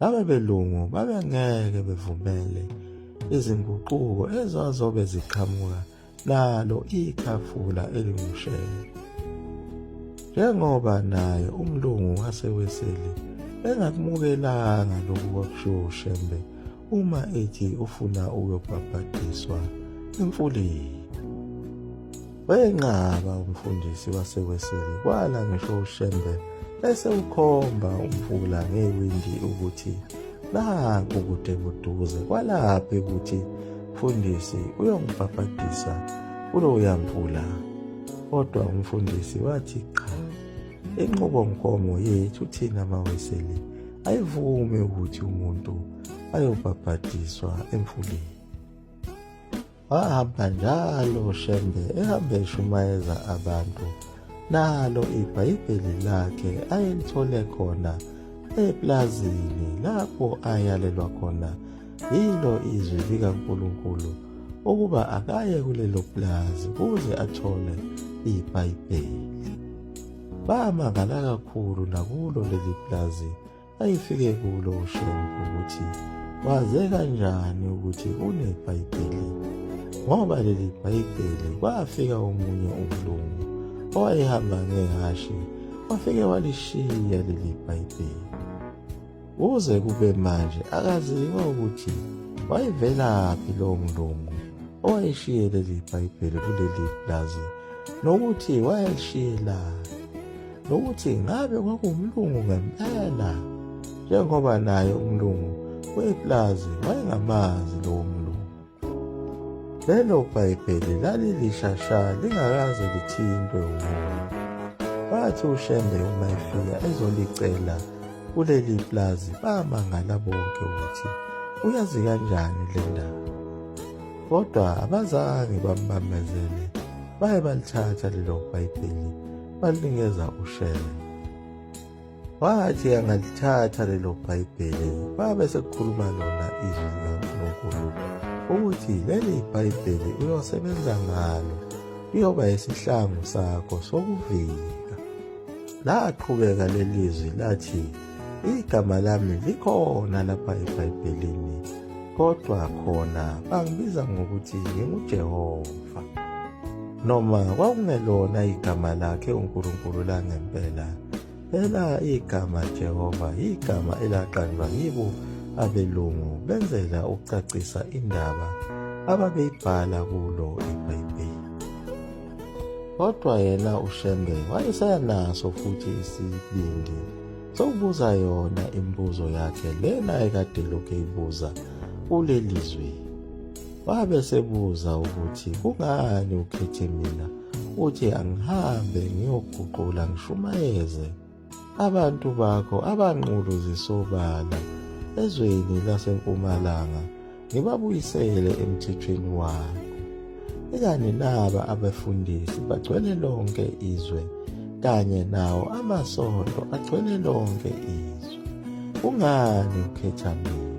Laba belungu babengeke bevumele izinguquko ezazobe ziqhamuka nalo ikhafula elingushenbe. Njengoba naye umlungu waseWeseli engakumukelanga lokhu kwakushiwo uShembe uma ethi ufuna ukuyobhabhadiswa emfuleni. Wenqaba umfundisi waseWeseli kwala ngisho uShembe bese ukhomba umfula ngewindi ukuthi nanku kude buduze kwalapha ukuthi mfundisi uyongibhabhadisa kuloya mfula. Kodwa umfundisi wathi cha, inqubomgomo yethu thina maWeseli ayivumi ukuthi umuntu ayobhabhadiswa emfuleni. Wahamba njalo uShembe ehambe eshumayeza abantu nalo iBhayibheli lakhe ayelithole khona eplazini lapho ayalelwa khona yilo izwi likaNkulunkulu ukuba akaye kulelo plazi ukuze athole iBhayibheli. Bamangala kakhulu nakulo leli plazi ayifike kulo uShembe ukuthi waze kanjani ukuthi kuneBhayibheli, ngoba leli Bhayibheli kwafika omunye umlungu owayehamba ngehashi wafike walishiya leli Bhayibheli. Kuze kube manje akaziwa ukuthi wayevelaphi lowo mlungu owayeshiye leli Bhayibheli kuleli plazi, nokuthi wayelishiyelani, nokuthi ngabe kwakuwumlungu ngempela, njengoba naye umlungu weplazi wayengamazi lowo mlungu. Lelo Bhayibheli lalilishasha lingakaze lithintwe umuntu. Bathi uShembe uma efika ezolicela kuleli plazi bamangala bonke ukuthi uyazi kanjani le ndaba. Kodwa abazange bambambezele, baye balithatha lelo Bhayibheli balinikeza uShembe. Wathi angalithatha lelo Bhayibheli babe sekukhuluma lona izwi likaNkulunkulu ukuthi leli Bhayibheli uyosebenza ngalo liyoba isihlangu sakho sokuvika. Laqhubeka lelizwi lathi, igama lami likhona lapha eBhayibhelini, kodwa khona bangibiza ngokuthi nginguJehova. Noma kwakungelona igama lakhe uNkulunkulu langempela, phela igama Jehova igama elaqanjwa yibo abelungu benzela ukucacisa indaba ababeyibhala kulo iBhayibheli. Kodwa yena uShembe wayesenaso futhi isibindi sokubuza yona imibuzo yakhe lena ekade lokhu eyibuza kuleli zwi. Wabe sebuza ukuthi kungani ukhethe mina uthi angihambe ngiyoguqula ngishumayeze abantu bakho abanqulu zisobala ezweni laseMpumalanga ngibabuyisele emthethweni wakho. Ikani naba abafundisi bagcwele lonke izwe kanye nawo amasonto agcwele lonke izwe. Kungani ukhetha mina?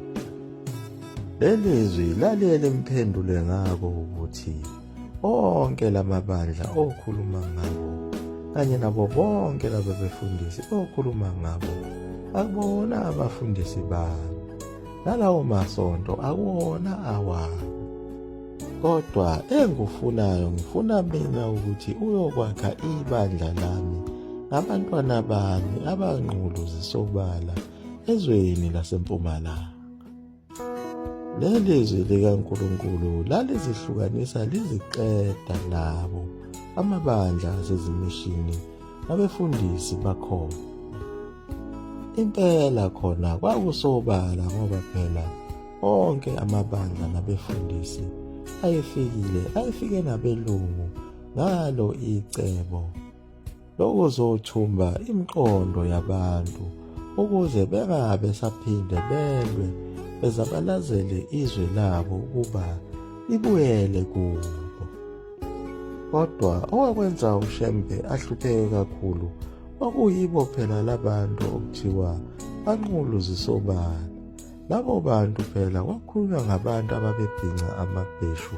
Leli zwi laliye limphendule ngako ukuthi onke lamabandla okhuluma ngabo kanye nabo bonke laba befundisi okhuluma ngabo akubona abafundisi bami, nalawo masonto akuwona awami. Kodwa engikufunayo ngifuna mina ukuthi uyokwakha ibandla lami ngabantwana bami abanqulu zisobala ezweni laseMpumalanga. Leli zwi likaNkulunkulu lalizihlukanisa liziqeda labo amabandla asezimishini nabefundisi bakhona. Impela khona kwakusobala ngoba phela onke amabandla nabefundisi ayefike nabelungu ngalo icebo lokuzothumba imiqondo yabantu ukuze bengabe saphinde belwe bezabalazele izwe labo ukuba libuyele kubo. Kodwa owakwenza uShembe ahlupheke kakhulu kwakuyibo phela labantu okuthiwa banqulu zisobala. Labo bantu phela kwakhulunywa ngabantu ababebhinca amabheshu,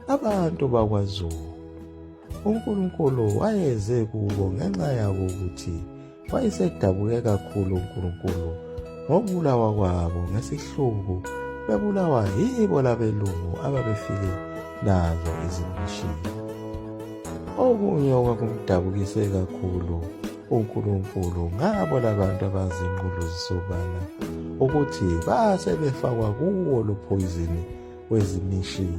abantu bakwaZulu. uNkulunkulu wayeze kubo ngenxa yabo ukuthi wayesedabuke kakhulu uNkulunkulu ngokubulawa kwabo ngesihluku bebulawa yibo labelungu ababefike nazo izimishini. Okunye okwakumdabukise kakhulu uNkulunkulu ngabo labantu abazinqulu zisobala ukuthi base befakwa kuwo lo phoyizini wezimishini.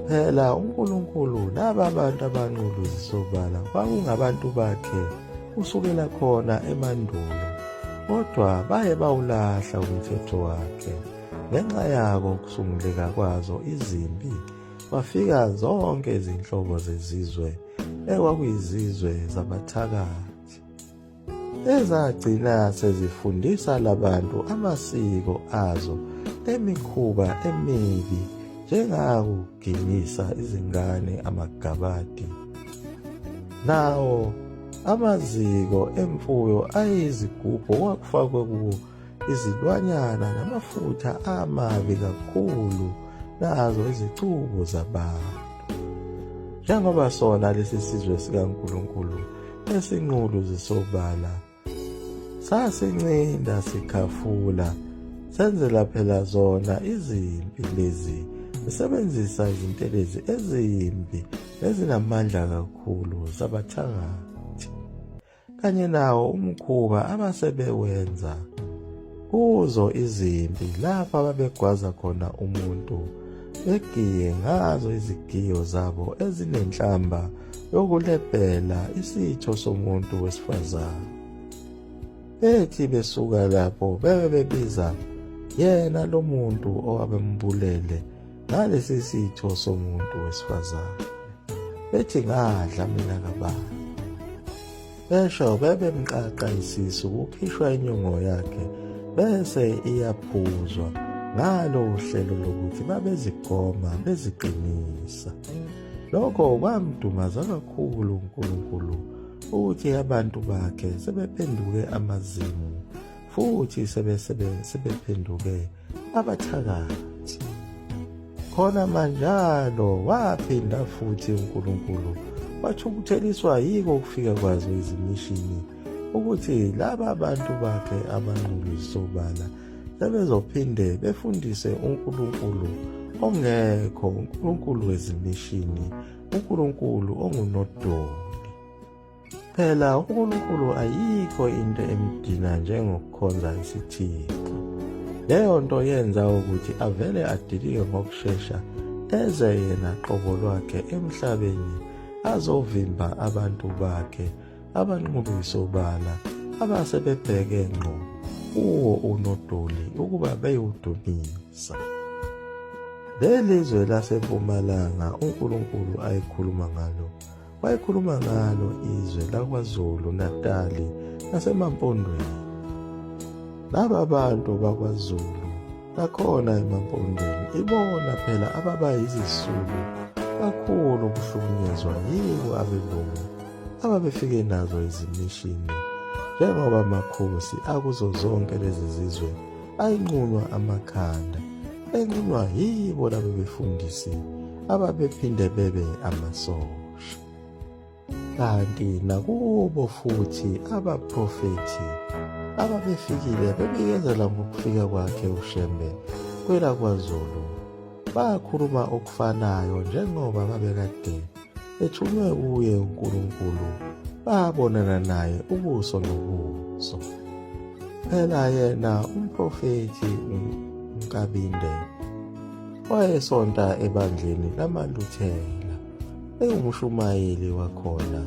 Phela uNkulunkulu laba bantu abanqulu zisobala kwakungabantu bakhe kusukela khona emandulo, kodwa baye bawulahla umthetho wakhe. Ngenxa yako ukusunguleka kwazo izimpi, kwafika zonke izinhlobo zezizwe ekwakuyizizwe zabathakathi ezagcina sezifundisa labantu amasiko azo emikhuba emibi, njengakugimisa izingane amagabadi. Nawo amaziko emfuyo ayizigubhu kwakufakwe kuwo izilwanyana namafutha amabi kakhulu, nazo izicubo zabantu. Njengoba sona lesi sizwe sikaNkulunkulu esinqulu zisobala sasincinda sikhafula, senzela phela zona izimpi lezi, zisebenzisa izintelezi ezimbi ezinamandla kakhulu zabathakathi, kanye nawo umkhuba abasebewenza kuzo izimpi lapho ababegwaza khona umuntu, begiye ngazo izigiyo zabo ezinenhlamba yokulebhela isitho somuntu wesifazane. Bethi besuka lapho bebe bebiza yena lo muntu owabembulele ngalesi sitho somuntu wesifazane, bethi ngadla mina kabani. Besho bebemqaqa isisu, kukhishwa inyongo yakhe bese iyaphuzwa ngalo uhlelo lokuthi babezigoma beziqinisa. Lokho kwamdumaza kakhulu uNkulunkulu ukuthi abantu bakhe sebephenduke amazimu, futhi sebephenduke abathakathi. Khona manjalo waphinda futhi uNkulunkulu wathukutheliswa yiko ukufika kwazo izimishini ukuthi laba abantu bakhe abanqulu zisobala sebezophinde befundise uNkulunkulu ongekho, uNkulunkulu wezimishini, uNkulunkulu ongunodoli. Phela uNkulunkulu ayikho into emdina njengokukhonza isithixo. Leyo nto yenza ukuthi avele adilike ngokushesha eze yena qobo lwakhe emhlabeni azovimba abantu bakhe abanqulu zisobala abasebebheke ngqo kuwo unodoli ukuba beyudumisa. Lelizwe lasempumalanga uNkulunkulu wayekhuluma ngalo izwe lakwaZulu Natali nasemampondweni. Laba bantu bakwaZulu bakhona emampondweni, ibona phela ababayizisulu kakhulu ukuhlukunyezwa yibo abelungu ababefike nazo izimishini, njengoba amakhosi akuzo zonke lezi zizwe ayinqunywa amakhanda, enqunywa yibo laba befundisi ababephinde bebe amasosha. Kanti nakubo futhi abaprofethi ababefikile bebikezela ngokufika kwakhe uShembe kwelaKwaZulu, bakhuluma okufanayo njengoba babekade ethunywe kuye uNkulunkulu, babonana naye ubuso nobuso. Phela yena umprofethi uNkabinde wayesonta ebandleni lamaLuthela, engumshumayeli wakhona,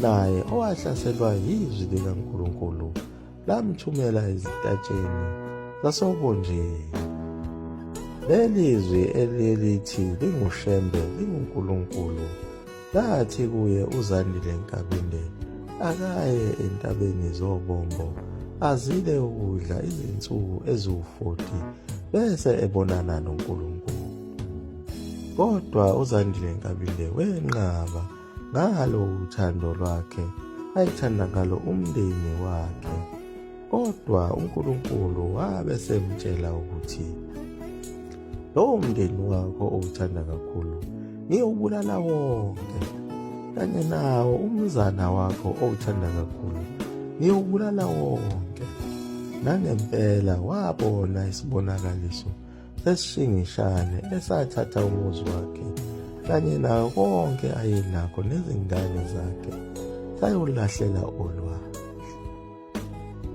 naye owahlaselwa yizwi likaNkulunkulu lamthumela ezitatsheni zasobunjeni. Lelizwi elithi linguShembe linguNkulunkulu lathi kuye uZandile Nkabinde akaye entabeni zobombo azile ukudla izinsuku eziwu-40 bese ebonana noNkulunkulu. Kodwa uZandile Nkabinde wenqaba ngalo uthando lwakhe ayithanda ngalo umndeni wakhe, kodwa uNkulunkulu wabe semtshela ukuthi lowo mndeni wakho owuthanda kakhulu ngiyowubulala wonke, kanye nawo umzana wakho owuthanda kakhulu ngiyowubulala wonke. nangempela wabona isibonakaliso sesishingishane esathatha umuzi wakhe kanye nayo konke ayenakho nezingane zakhe sayolahlela olwandle.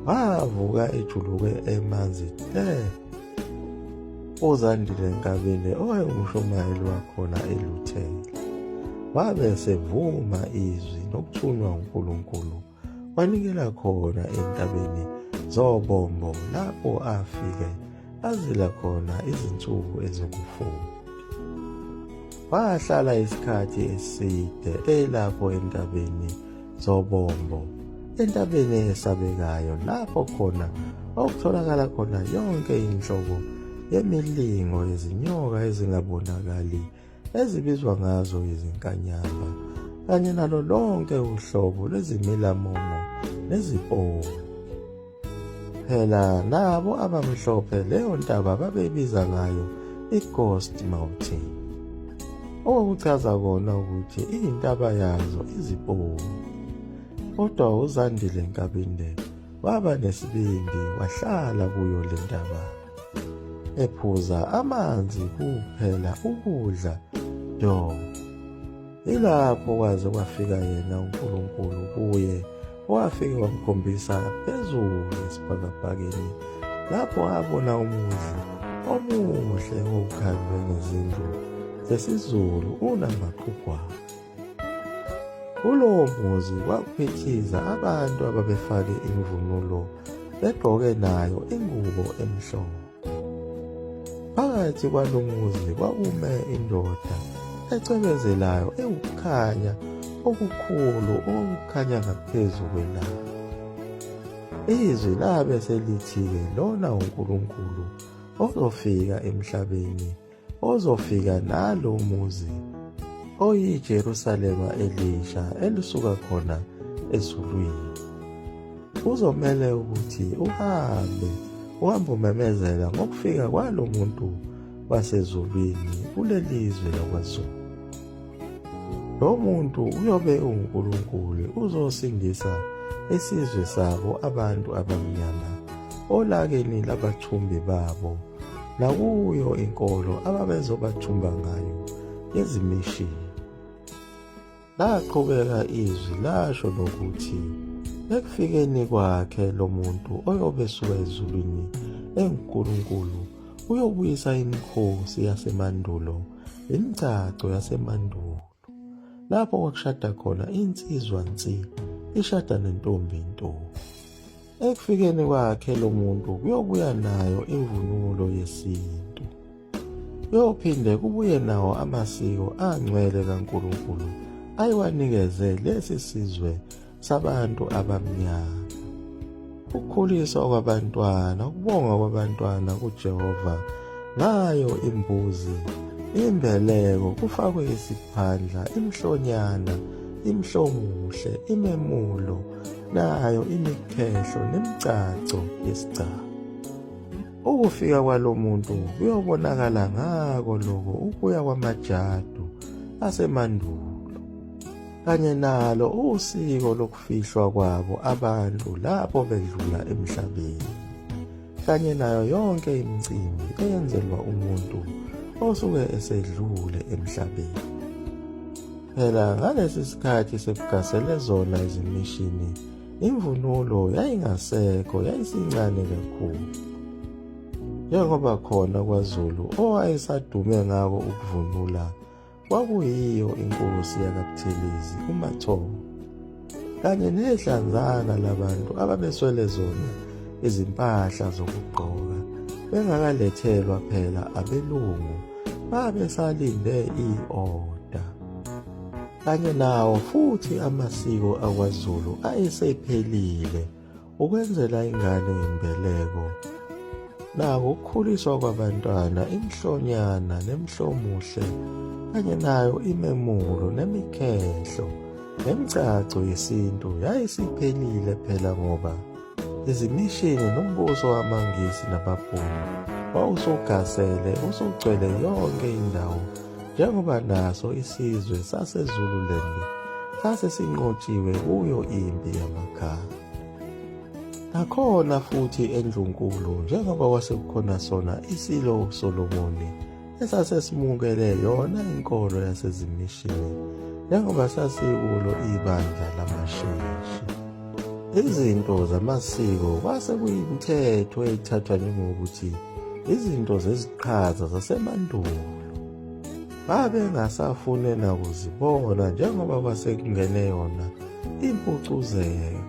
Wavuka ejuluke emanzi te. uZandile Nkabinde owayengumshumayeli wakhona eLuthela wabe sevuma izwi nokuthunywa uNkulunkulu wanikela khona entabeni Zobombo lapho afike azila khona izinsuku ezingu-40. Wahlala isikhathi eside elapho entabeni Zobombo, entabeni esabekayo lapho khona okutholakala khona yonke inhlobo yemilingo yezinyoka ezingabonakali ezibizwa ngazo izinkanyamba kanye nalo lonke uhlobo lwezimilamomo nezipovu. Phela nabo abamhlophe leyo ntaba babeyibiza ngayo iGhost Mountain, okuchaza kona ukuthi iyintaba yazo izipovu. Kodwa uZandile Nkabinde waba nesibindi wahlala kuyo le ntaba, ephuza amanzi kuphela ukudla do. Ilapho kwaze kwafika yena uNkulunkulu kuye wafike wamkhombisa phezulu esibhakabhakeni lapho abona umuzi omuhle okukhandwe ngezindlu zesizulu unamaqhugwane. Kulowo muzi kwakuphithiza abantu ababefake imvunulo begqoke nayo ingubo emhlophe. Phakathi kwalo muzi kwakume indoda ecwebezelayo ewukukhanya okukhulu okukhanya ngaphezu kwelanga. Izwi labe selithi-ke lona uNkulunkulu ozofika emhlabeni, ozofika nalo muzi oyiJerusalema elisha elisuka khona ezulwini. Kuzomele ukuthi uhambe umemezela ngokufika kwalo muntu wasezulwini kulelizwe lakwaZulu. Lo muntu uyobe uNkulunkulu uzosindisa isizwe sabo abantu abamnyama olakeni labathumbi babo nakuyo inkolo ababezobathumba ngayo ezimishini. Laqhubeka izwi lasho lokuthi ekufikeni kwakhe lo muntu oyobe esuka ezulwini eNkulunkulu uyobuyisa imikhosi yasemandulo, imicaco yasemandulo, lapho kwakushada khona insizwa nsi ishada nentombi nto. Ekufikeni kwakhe lo muntu kuyobuya nayo imvunulo yesintu, kuyophinde kubuye nawo amasiko angcwele kaNkulunkulu ayiwanikeze lesi sizwe sabantu abamnyama. Ukukhuliswa kwabantwana, ukubonga kwabantwana kuJehova ngayo imbuzi, imbeleko, kufakwe isiphandla, imhlonyana, imhlomuhle, imemulo, nayo imikhehlo nemicaco yesicaba. Ukufika kwalo muntu kuyobonakala ngako lokho ukuya kwamajadu asemandulo kanye nalo usiko lokufihlwa kwabo abantu lapho bedlula emhlabeni, kanye nayo yonke imicimbi eyenzelwa umuntu osuke esedlule emhlabeni. Phela ngalesi sikhathi sekugasele zona izimishini, imvunulo yayingasekho, yayisincane kakhulu. Njengoba khona kwaZulu owayesadume ngako ukuvunula kwakuyiyo inkosi yakaButhelezi uMathongo, kanye nedlanzana labantu ababeswele zona izimpahla zokugqoka bengakalethelwa phela abelungu babesalinde i-oda. Kanye nawo futhi amasiko akwaZulu ayesephelile ukwenzela ingane imbeleko, nako ukukhuliswa kwabantwana, imhlonyana nemhlomuhle, kanye nayo imemulo nemikhehlo nemicaco yesintu yayisiphelile phela, ngoba izimishini nombuso wamaNgisi nababhunu wawusugasele usugcwele yonke indawo, njengoba naso isizwe saseZululand sase sinqotshiwe kuyo impi yamakhala. Nakhona futhi endlunkulu njengoba kwasekukhona sona isilo uSolomoni esasesimukele yona inkolo yasezimishini njengoba sasikulo ibandla lamasheshi. Izinto zamasiko kwase kuyimithetho eyithathwa njengokuthi izinto zeziqhaza zasemandulo babengasafune nakuzibona njengoba kwasekungene yona impucuzeko.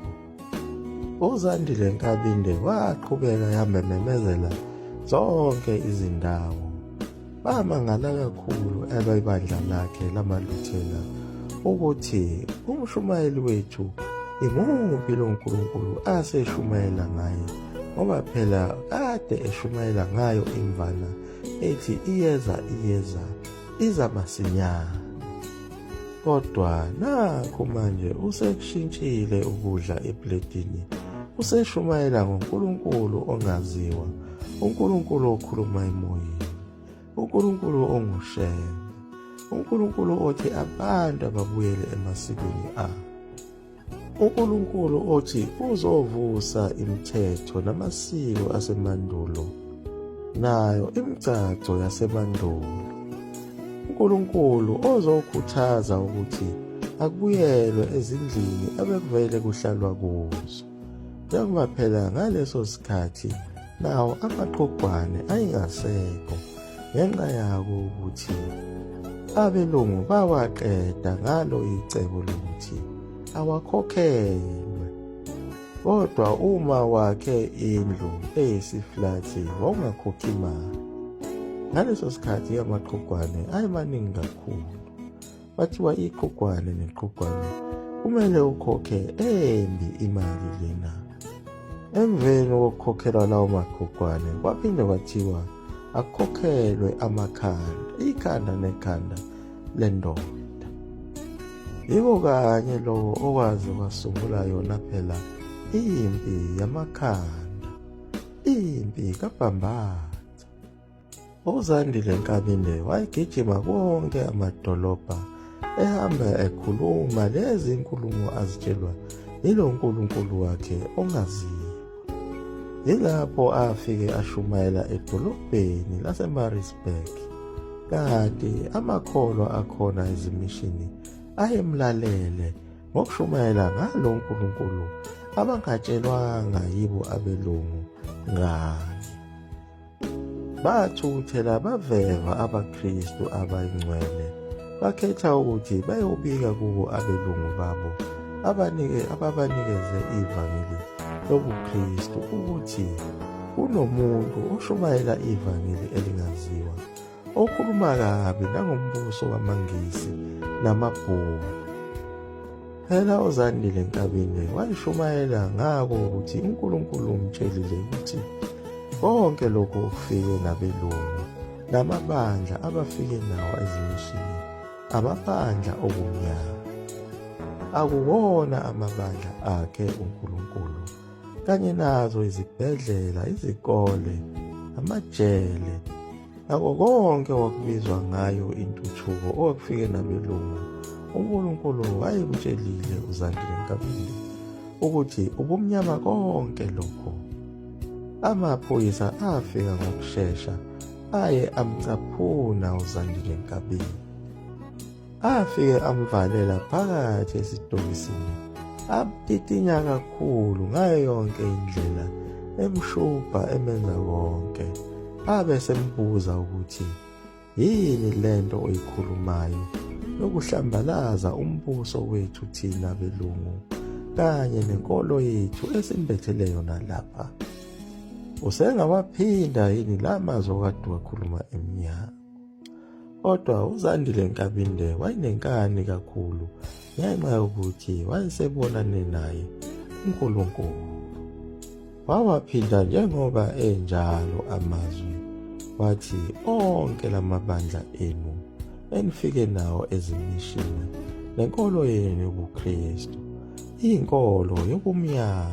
uZandile Nkabinde waqhubeka yamemezela zonke izindawo. Bamangala kakhulu abebandla lakhe lamaLuthela ukuthi umshumayeli wethu imuphi lo nkulunkulu aseshumayela ngaye, ngoba phela kade eshumayela ngayo imvana ethi iyeza iza masinyane. Kodwa nakho manje usekushintshile ukudla epletini, useshumayela ngoNkulunkulu ongaziwa, uNkulunkulu okhuluma emoyeni, uNkulunkulu onguShembe, uNkulunkulu othi abantu ababuyele emasikweni abo, uNkulunkulu othi uzovusa imithetho namasiko asemandulo nayo imigcaco yasemandulo, uNkulunkulu ozokhuthaza ukuthi akubuyelwe ezindlini abekuvele kuhlalwa kuzo, njengoba phela ngaleso sikhathi nawo amaqhugwane ayingasekho ngenxa yako ukuthi abelungu bawaqeda ngalo icebo lokuthi awakhokhelwe. Kodwa uma wakhe indlu eyisiflathi wawungakhokhi imali. Ngaleso sikhathi amaqhugwane ayemaningi kakhulu. Bathiwa iqhugwane neqhugwane kumele ukhokhe embi imali lena. Emveni kokukhokhela lawo maqhugwane kwaphinde kwathiwa akukhokhelwe amakhanda, ikhanda nekhanda lendoda. Yiko kanye lowo okwazi wasungula yona phela impi yamakhanda, impi kaBhambatha. uZandile Nkabinde wayegijima konke amadolobha ehamba ekhuluma lezi nkulumo azitshelwa yilo nkulunkulu wakhe ongaziwa. Yilapho afike ashumayela edolobheni laseMaritzburg, kanti amakholwa akhona ezimishini ayemlalele ngokushumayela ngalo nkulunkulu abangatshelwanga yibo abelungu ngani. Bathukuthela baveva abaKristu abayingcwele, bakhetha ukuthi bayobika kubo abelungu babo ababanikeze ivangeli lobuKristu ukuthi kunomuntu oshumayela ivangeli elingaziwa, okhuluma kabi nangombuso wamaNgisi namabhunu. Phela uZandile Nkabinde wayishumayela ngako ukuthi uNkulunkulu umtshelile ukuthi konke lokhu okufike nabelungu namabandla abafike nawo ezimishini amabandla obumnyama, akuwona amabandla akhe uNkulunkulu, kanye nazo izibhedlela, izikole, amajele, nako konke wakubizwa ngayo intuthuko okwakufike nabelungu. uNkulunkulu wayemtshelile uZandile Nkabinde ukuthi ubumnyama konke lokho. Amaphoyisa afika ngokushesha aye amcaphuna uZandile Nkabinde, afike amvalela phakathi esitokisini, abtitinya kakhulu ngayo yonke indlela, emshubha emenza konke. Abe sembuza ukuthi yini lento oyikhulumayo yokuhlambalaza umbuso wethu thina belungu kanye nenkolo yethu esimbethele yona lapha. Usengawaphinda yini la mazwi okade wakhuluma emnyango? Kodwa uZandile Nkabinde wayenenkani kakhulu ngenxa yokuthi wayesebonane naye uNkulunkulu. Wawaphinda njengoba enjalo amazwi, wathi onke lamabandla enu enifike nawo ezimishini nenkolo yenu yobuKristu iyinkolo yobumnyama,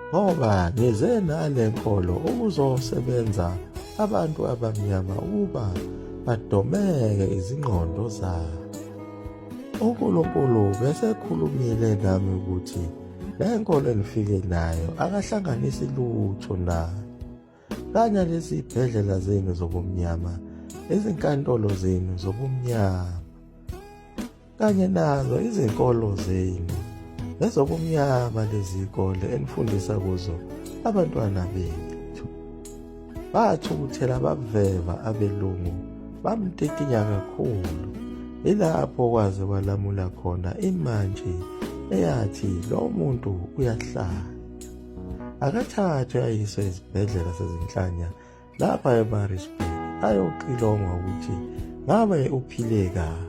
ngoba nize nale nkolo ukuzosebenza abantu abamnyama ukuba badomeke izingqondo zabo. uNkulunkulu besekhulumile nami ukuthi le nkolo enifike nayo akahlanganisi lutho nayo. Kanye lezibhedlela zenu zobumnyama, izinkantolo zenu zobumnyama, kanye nazo izinkolo zenu ezobumnyama, lezikole enifundisa kuzo abantwana bethu. Bathukuthela baveva abelungu bamtitinya kakhulu. Ilapho kwaze kwalamula khona imantshi eyathi lo muntu uyahlanya, akathathwe ayiswe ezibhedlela sezinhlanya lapha eMaritzburg ayoxilongwa ukuthi ngabe uphile kahle.